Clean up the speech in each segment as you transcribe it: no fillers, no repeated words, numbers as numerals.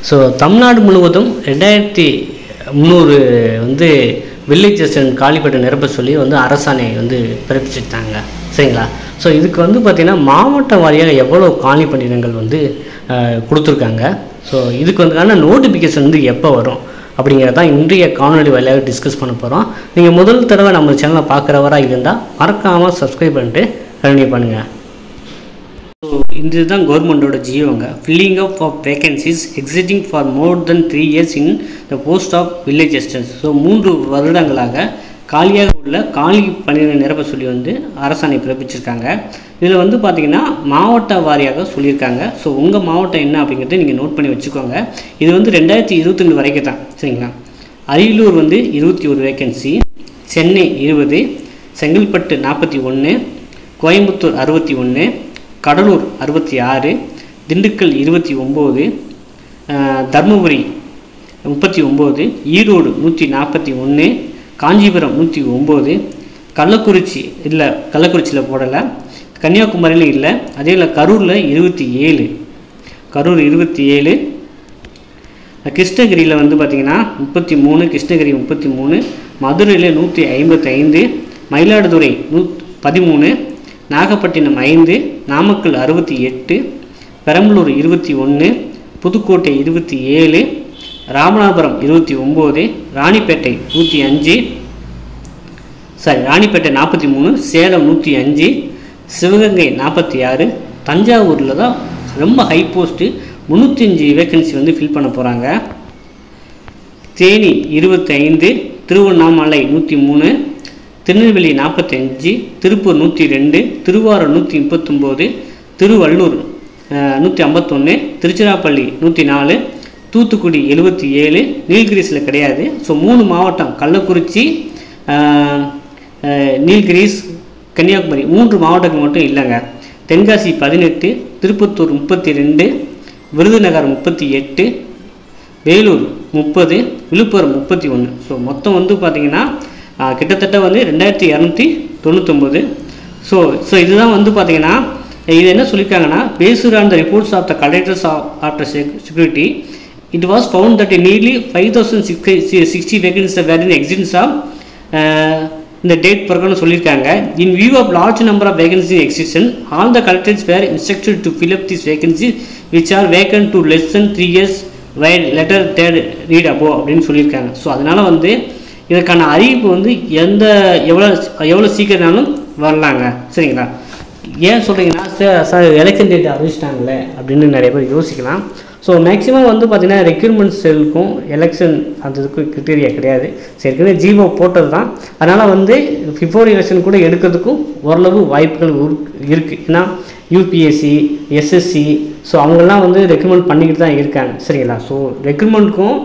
So Tamil Nadu முழுவதும் 2300 வந்து village assistant காலிப்பட்ட நிரப்ப சொல்லி வந்து அரசாணை வந்து பிறப்பிச்சுட்டாங்க. சரிங்களா? ஸோ இதுக்கு வந்து பார்த்திங்கன்னா மாவட்ட வாரியாக எவ்வளோ காலி பணியிடங்கள் வந்து கொடுத்துருக்காங்க. ஸோ இதுக்கு வந்துக்கான நோட்டிஃபிகேஷன் வந்து எப்போ வரும் அப்படிங்கிறதான் இன்றைய காணொலி வாயிலாக டிஸ்கஸ் பண்ண போகிறோம். நீங்கள் முதல் தடவை நம்ம சேனலை பார்க்குறவராக இருந்தால் மறக்காமல் சப்ஸ்கிரைப் பண்ணிட்டு கண்டினியூ பண்ணுங்கள். ஸோ இதுதான் கவர்மெண்ட்டோட ஜியோங்க. Filling up of vacancies existing for more than 3 years in the post of village assistants. So 3 வருடங்களாக காலியாக உள்ள காலி பணியிட நிரப்ப சொல்லி வந்து அரசாணை பிறப்பிச்சிருக்காங்க. இதில் வந்து பார்த்திங்கன்னா மாவட்ட வாரியாக சொல்லியிருக்காங்க. ஸோ உங்கள் மாவட்டம் என்ன அப்படிங்கிறத நீங்கள் நோட் பண்ணி வச்சுக்கோங்க. இது வந்து 2022 வரைக்கும் தான். சரிங்களா? அரியலூர் வந்து 21 வேகன்சி, சென்னை 20, செங்கல்பட்டு 41, கோயம்புத்தூர் 61, கடலூர் 66, திண்டுக்கல் 29, தருமபுரி 39, ஈரோடு 141, காஞ்சிபுரம் 109, கள்ளக்குறிச்சி இல்லை, கள்ளக்குறிச்சியில் போடலை, கன்னியாகுமரியில் இல்லை, அதே இல்லை கரூரில் 27, கரூர் 27, கிருஷ்ணகிரியில் வந்து பார்த்திங்கன்னா 33, கிருஷ்ணகிரி 33, மதுரையில் 155, மயிலாடுதுறை 13, நாகப்பட்டினம் 5, நாமக்கல் 68, பெரம்பலூர் 21, புதுக்கோட்டை 27, ராமநாதபுரம் 29, ராணிப்பேட்டை 105, ராணிப்பேட்டை 43, சேலம் 105, சிவகங்கை 46, தஞ்சாவூரில் தான் ரொம்ப ஹை போஸ்ட்டு 305 வேக்கன்சி வந்து ஃபில் பண்ண போகிறாங்க. தேனி 25, திருவண்ணாமலை 103, திருநெல்வேலி 45, திருப்பூர் 102, திருவாரூர் 139, திருவள்ளூர் 151, திருச்சிராப்பள்ளி 104, தூத்துக்குடி 77, நீலகிரிஸில் கிடையாது. ஸோ 3 மாவட்டம் கள்ளக்குறிச்சி, நீலகிரிஸ், கன்னியாகுமரி 3 மாவட்டங்கள் மட்டும் இல்லைங்க. தென்காசி 18, திருப்பத்தூர் 32, விருதுநகர் 38, வேலூர் 30, விழுப்புரம் 31. ஸோ மொத்தம் வந்து பார்த்திங்கன்னா கிட்டத்தட்ட வந்து 2299. ஸோ இதுதான் வந்து பார்த்திங்கன்னா இது என்ன சொல்லியிருக்காங்கன்னா, based on the reports of the collectors after scrutiny it was found that nearly 5060 vacancies were in existence of இந்த டேட் பிரகாரம் சொல்லியிருக்காங்க. In view of large number of vacancy existing all the collectors were instructed to fill up this vacancy which are vacant to less than 3 years vide letter third read above அப்படின்னு சொல்லியிருக்காங்க. So அதனால் வந்து இதற்கான அறிவிப்பு வந்து எவ்வளோ சீக்கிரம்னாலும் வரலாங்க. சரிங்களா? ஏன் சொல்கிறீங்கன்னா சார் எலெக்ஷன் டேட் அறிவிச்சிட்டாங்களே அப்படின்னு நிறைய பேர் யோசிக்கலாம். ஸோ மேக்ஸிமம் வந்து பார்த்திங்கன்னா ரெக்யூர்மெண்ட் செல்லுக்கும் எலெக்ஷன் அந்த இதுக்கும் கிரிட்டீரியா கிடையாது. ஏற்கனவே ஜிஓ போட்டது தான். அதனால் வந்து பிஃபோர் எலெக்ஷன் கூட எடுக்கிறதுக்கும் ஓரளவு வாய்ப்புகள் இருக்குது. ஏன்னா யூபிஎஸ்சி, எஸ்எஸ்சி, ஸோ அவங்கெல்லாம் வந்து ரெக்ரூட்மெண்ட் பண்ணிக்கிட்டு தான் இருக்காங்க. சரிங்களா? ஸோ ரெக்ரூட்மெண்ட்டுக்கும்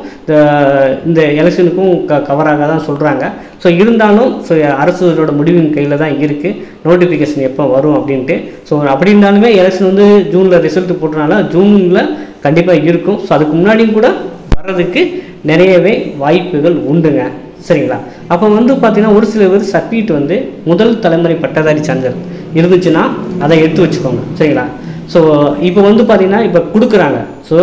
இந்த எலெக்ஷனுக்கும் கவராக தான் சொல்கிறாங்க. ஸோ இருந்தாலும் ஸோ அரசோட முடிவின் கையில் தான் இருக்குது நோட்டிஃபிகேஷன் எப்போ வரும் அப்படின்ட்டு. ஸோ அப்படி இருந்தாலுமே எலெக்ஷன் வந்து ஜூனில் ரிசல்ட் போட்டனால ஜூனில் கண்டிப்பாக இருக்கும். ஸோ அதுக்கு முன்னாடியும் கூட வர்றதுக்கு நிறையவே வாய்ப்புகள் உண்டுங்க. சரிங்களா? அப்போ வந்து பார்த்திங்கன்னா ஒரு சில பேர் சர்டிஃபிகேட் வந்து முதல் தலைமுறை பட்டதாரி சான்றிதழ் இருந்துச்சுன்னா அதை எடுத்து வச்சுக்கோங்க. சரிங்களா? ஸோ இப்போ வந்து பார்த்திங்கன்னா இப்போ கொடுக்குறாங்க. ஸோ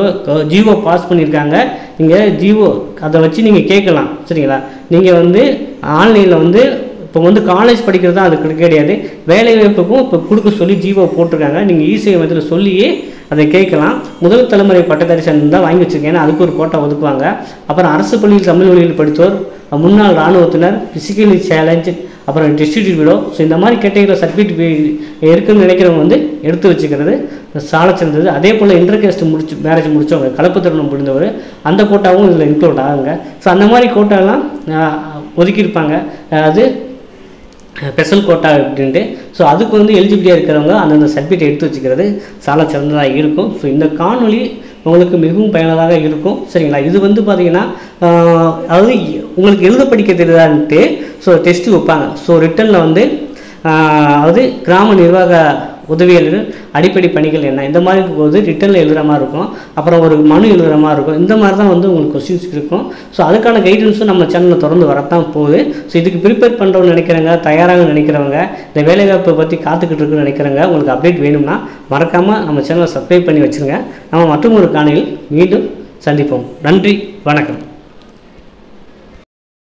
ஜிஓ பாஸ் பண்ணியிருக்காங்க. நீங்கள் ஜிஓ அதை வச்சு நீங்கள் கேட்கலாம். சரிங்களா? நீங்கள் வந்து ஆன்லைனில் வந்து இப்போ வந்து காலேஜ் படிக்கிறது தான் அது கிடையாது, வேலைவாய்ப்புக்கும் இப்போ கொடுக்க சொல்லி ஜிஓ போட்டிருக்காங்க. நீங்கள் இசேவை மையத்தில் சொல்லியே அதை கேட்கலாம். முதல் தலைமுறை பட்டதாரி சான்றிதழ் தான் வாங்கி வச்சுருக்கேன், அதுக்கு ஒரு கோட்டா ஒதுக்குவாங்க. அப்புறம் அரசு பள்ளியில் தமிழ் வழியில் படித்தோர், முன்னாள் இராணுவத்தினர், பிசிக்கலி சேலஞ்ச், அப்புறம் டிஸ்ட்ரிபியூட் விடோ, ஸோ இந்த மாதிரி கேட்டகரியில் சர்டிஃபிகேட் இருக்குன்னு நினைக்கிறவங்க வந்து எடுத்து வச்சுக்கிறது சால சிறந்தது. அதே போல் இன்டர்கேஸ்ட் மேரேஜ் முடித்தவங்க, கலப்பு திருமணம் முடிந்தவர், அந்த கோட்டாவும் இதில் இன்க்ளூட் ஆகுங்க. ஸோ அந்த மாதிரி கோட்டாலாம் ஒதுக்கியிருப்பாங்க, அது ஸ்பெஷல் கோட்டா அப்படின்ட்டு. ஸோ அதுக்கு வந்து எலிஜிபிலிட்டியாக இருக்கிறவங்க அந்தந்த சர்டிஃபிகேட் எடுத்து வச்சுக்கிறது சால சிறந்ததாக இருக்கும். ஸோ இந்த காணொலி உங்களுக்கு மிகவும் பயனுள்ளதாக இருக்கும். சரிங்களா? இது வந்து பார்த்திங்கன்னா அதாவது உங்களுக்கு எழுத படிக்க தெரியுதான்ட்டு ஸோ டெஸ்ட்டு வைப்பாங்க. ஸோ ரிட்டனில் வந்து அதாவது கிராம நிர்வாக உதவியாளர் அடிப்படை பணிகள் என்ன, இந்த மாதிரி போது ரிட்டனில் எழுதுகிற மாதிரி இருக்கும், அப்புறம் ஒரு மனு எழுதுகிற மாதிரி இருக்கும். இந்த மாதிரி தான் வந்து உங்களுக்கு கொஸ்டின்ஸ் இருக்கும். ஸோ அதுக்கான கைடன்ஸும் நம்ம சேனலில் தொடர்ந்து வரத்தான் போகுது. ஸோ இதுக்கு ப்ரிப்பேர் பண்ணுறவங்க நினைக்கிறவங்க, தயாராக நினைக்கிறவங்க, இந்த வேலைவாய்ப்பை பற்றி காத்துக்கிட்டு இருக்குன்னு நினைக்கிறவங்க, உங்களுக்கு அப்டேட் வேணும்னா மறக்காமல் நம்ம சேனலை சப்ஸ்கிரைப் பண்ணி வச்சுருங்க. நம்ம மற்றும் ஒரு காணொளியில் மீண்டும் சந்திப்போம். நன்றி, வணக்கம்.